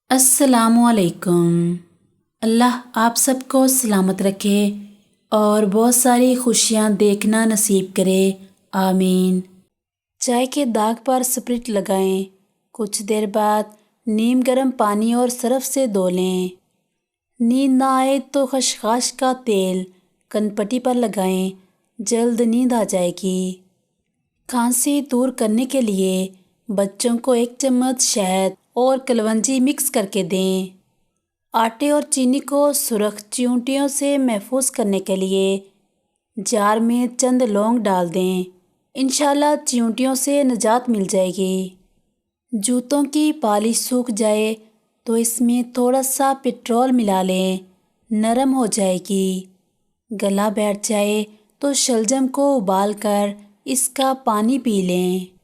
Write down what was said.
السلام علیکم۔ اللہ آپ سب کو سلامت رکھے اور بہت ساری خوشیاں دیکھنا نصیب کرے، آمین۔ چائے کے داغ پر اسپرٹ لگائیں، کچھ دیر بعد نیم گرم پانی اور سرف سے دھو لیں۔ نیند نہ آئے تو خشخاش کا تیل کن پٹی پر لگائیں، جلد نیند آ جائے گی۔ کھانسی دور کرنے کے لیے بچوں کو 1 چمچ شہد اور کلونجی مکس کر کے دیں۔ آٹے اور چینی کو سرخ چیونٹیوں سے محفوظ کرنے کے لیے جار میں چند لونگ ڈال دیں، انشاءاللہ چیونٹیوں سے نجات مل جائے گی۔ جوتوں کی پالش سوکھ جائے تو اس میں تھوڑا سا پٹرول ملا لیں، نرم ہو جائے گی۔ گلا بیٹھ جائے تو شلجم کو ابال کر اس کا پانی پی لیں۔